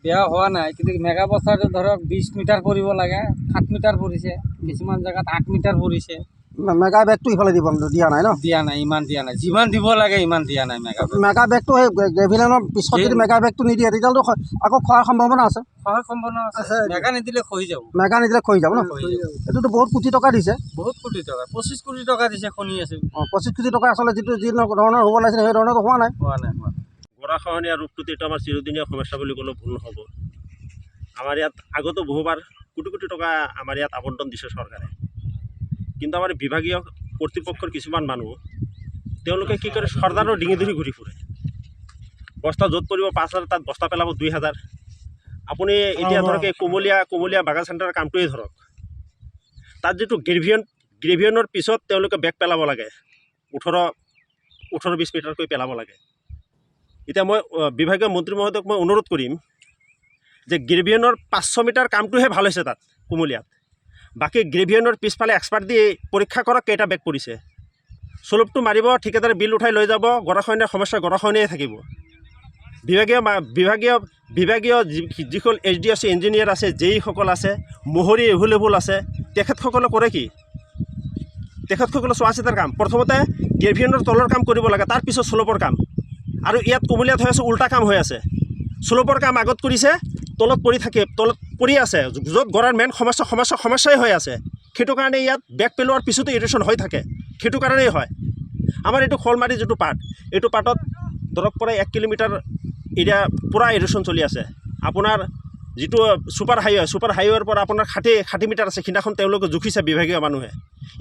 বেয়া হোৱা নাই, কিন্তু মেগা বস্তাটো ধৰক 20 মিটাৰ পৰিব লাগে, 7 মিটাৰ পৰিছে, কিছুমান জেগাত 8 মিটাৰ পৰিছে। মেগা বেগটো ইফালে দিয়া নাই ন? দিয়া নাই, ইমান দিয়া নাই, যিমান দিব লাগে ইমান দিয়া নাই। মেগা বেগটো সেই গ্ৰেভিলাইনৰ পিছত যদি মেগা বেগটো নিদিয়ে তেতিয়াহ'লে আকৌ খোৱাৰ সম্ভাৱনা আছে। খোৱাৰ সম্ভাৱনা আছে, মেগা নিদিলে খহি যাব। মেগা নিদিলে খহি যাব ন? এইটোতো বহুত কোটি টকা দিছে। বহুত কোটি টকা, 25 কোটি টকা দিছে, খনি আছে। 25 কোটি টকা আচলতে যি ধৰণৰ হ'ব লাগিছিলে সেই ধৰণৰতো হোৱা নাই। গৰাখহনীয়া ৰূপটোতো এইটো আমাৰ চিৰদিনীয়া সমস্যা বুলি ক'লেও ভুল নহ'ব। আমাৰ ইয়াত আগতো বহুবাৰ কোটি কোটি টকা আমাৰ ইয়াত আবণ্টন দিছে চৰকাৰে, কিন্তু আমাৰ বিভাগীয় কৰ্তৃপক্ষৰ কিছুমান মানুহ তেওঁলোকে কি কৰে, চৰ্দাৰৰ ডিঙি ধৰি ঘূৰি ফুৰে। বস্তা য'ত পৰিব 5,000 তাত বস্তা পেলাব 2,000। আপুনি এতিয়া ধৰক এই কুমলীয়া বাগান চেণ্টাৰৰ কামটোৱেই ধৰক, তাত যিটো গ্ৰেভিয়নৰ পিছত তেওঁলোকে বেগ পেলাব লাগে 18-20 মিটাৰকৈ পেলাব লাগে। এতিয়া মই বিভাগীয় মন্ত্ৰী মহোদয়ক মই অনুৰোধ কৰিম যে গ্ৰেভিয়নৰ 500 মিটাৰ কামটোহে ভাল হৈছে তাত কুমলীয়াত, বাকী গ্ৰেভিয়নৰ পিছফালে এক্সপাৰ্ট দি পৰীক্ষা কৰক কেইটা বেগ পৰিছে। চলপটো মাৰিব, ঠিকাদাৰে বিল উঠাই লৈ যাব, গৰাখহনীয়াৰ সমস্যা গৰাখহনীয়াই থাকিব। বিভাগীয় যিসকল HDC ইঞ্জিনিয়াৰ আছে, JE সকল আছে, মোহৰি এভেইলেবল আছে, তেখেতসকলে কৰে কি? তেখেতসকলে চোৱা চিতাৰ কাম প্ৰথমতে গ্ৰেভিয়নৰ তলৰ কাম কৰিব লাগে, তাৰপিছত চলপৰ কাম। আৰু ইয়াত কুমলীয়াত হৈ আছে উল্টা কাম হৈ আছে। চলপৰ কাম আগত কৰিছে, তলত পৰি আছে, য'ত গড়াৰ মেইন সমস্যাই হৈ আছে। সেইটো কাৰণে ইয়াত বেগ পেলোৱাৰ পিছতো ইৰিশ্যন হৈ থাকে, সেইটো কাৰণেই হয়। আমাৰ এইটো শলমাৰী যিটো পাৰ্ট, এইটো পাৰ্টত ধৰক প্ৰায় 1 কিলোমিটাৰ এৰিয়া পূৰা ইৰিশ্যন চলি আছে। আপোনাৰ যিটো ছুপাৰ হাইৱেৰ পৰা আপোনাৰ 60 মিটাৰ আছে, সিদিনাখন তেওঁলোকে জুখিছে বিভাগীয় মানুহে।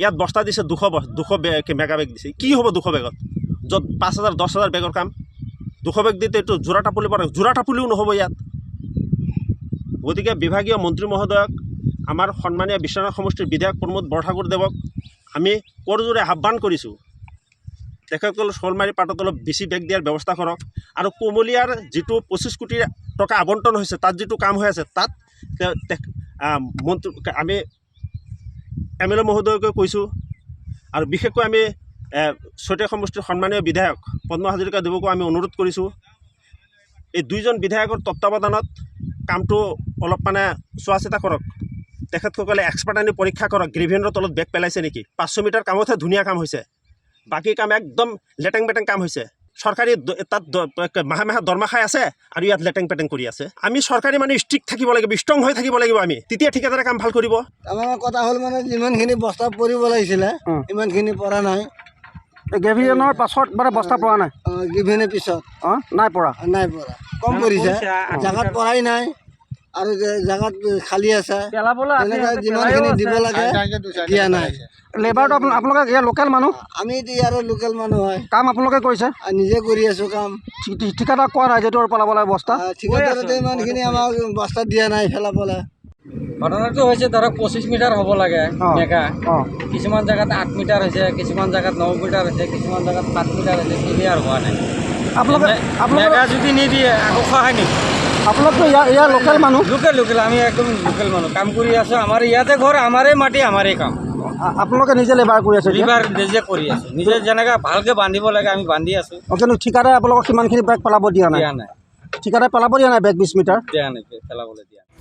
ইয়াত বস্তা দিছে 200 মেগা বেগ দিছে। কি হ'ব 200 বেগত, য'ত 5,000 10,000 বেগৰ কাম? 200 বেগ দিতে এইটো যোৰা টাপুলিও নহ'ব ইয়াত। গতিকে বিভাগীয় মন্ত্ৰী মহোদয়ক, আমাৰ সন্মানীয় বিশ্বনাথ সমষ্টিৰ বিধায়ক প্ৰমোদ বৰঠাকুৰদেৱক আমি কৰজোৰে আহ্বান কৰিছোঁ, তেখেতসকলে শলমাৰী পাটত অলপ বেছি বেগ দিয়াৰ ব্যৱস্থা কৰক। আৰু কুমলীয়াৰ যিটো 25 কোটি টকা আবণ্টন হৈছে, তাত যিটো কাম হৈ আছে, তাত আমি MLA মহোদয়কে কৈছোঁ, আৰু বিশেষকৈ আমি চতিয়া সমষ্টিৰ সন্মানীয় বিধায়ক পদ্ম হাজৰিকা দেৱকো আমি অনুৰোধ কৰিছোঁ, এই 2জন বিধায়কৰ তত্বাৱধানত কামটো অলপ চোৱা চিতা কৰক। তেখেতসকলে এক্সপাৰ্ট আনি পৰীক্ষা কৰক গ্ৰেভিয়নৰ তলত বেগ পেলাইছে নেকি। 500 মিটাৰ কামতহে ধুনীয়া কাম হৈছে, বাকী কাম একদম লেটেং পেটেং কাম হৈছে। চৰকাৰী তাত মাহে দৰমহা খাই আছে, আৰু ইয়াত লেটেং পেটেং কৰি আছে। আমি চৰকাৰী মানুহ ষ্ট্ৰিক্ট থাকিব লাগিব, ষ্ট্ৰং হৈ থাকিব লাগিব আমি, তেতিয়া ঠিকাদাৰে কাম ভাল কৰিব। আমাৰ কথা হ'ল যিমানখিনি বস্তা পৰিব লাগিছিলে ইমানখিনি পৰা নাই। গ্ৰেভিয়নৰ পাছত বস্তা পৰা নাই, গ্ৰেভিয়নৰ পিছত নাই পৰা, কম পৰিছে, জেগাত পৰাই নাই, আৰু জেগাত খালী আছে। যিমানখিনি দিব লাগে দিয়া নাই। লেবাৰটো আপোনালোকে ইয়াৰ লোকেল মানুহ? আমি ইয়াৰো লোকেল মানুহ হয়। কাম আপোনালোকে কৰিছে? নিজে কৰি আছোঁ কাম। ঠিকাদাৰক কোৱা নাই যিটো পেলাব লাগে বস্তা? ঠিকাদাৰতে ইমানখিনি আমাক বস্তা দিয়া নাই পেলাবলৈ। ঘটনাটো হৈছে ধৰক 25 মিটাৰ হ'ব লাগে মেগা, কিছুমান জেগাত 8 মিটাৰ হৈছে, কিছুমান জেগাত 9 মিটাৰ হৈছে, কিছুমান জেগাত 7 মিটাৰ হৈছে, ক্লিয়াৰ হোৱা নাই। মেগা যদি নিদিয়ে আকৌ খহাই নেকি? আপোনালোকতো ইয়াৰ লোকেল মানুহ? লোকেল, আমি একদম লোকেল মানুহ, কাম কৰি আছোঁ। আমাৰ ইয়াতে ঘৰ, আমাৰে মাটি, আমাৰে কাম। আপোনালোকে নিজে লেবাৰ কৰি আছে? নিজে কৰি আছোঁ, নিজে যেনেকৈ ভালকৈ বান্ধিব লাগে আমি বান্ধি আছোঁ। কিন্তু ঠিকাদাৰে আপোনালোকক কিমানখিনি বেগ পেলাব দিয়া নাই? ঠিকাদাৰে পেলাব দিয়া নাই বেগ 20 মিটাৰ? দিয়া নাই, পেলাবলৈ দিয়া নাই।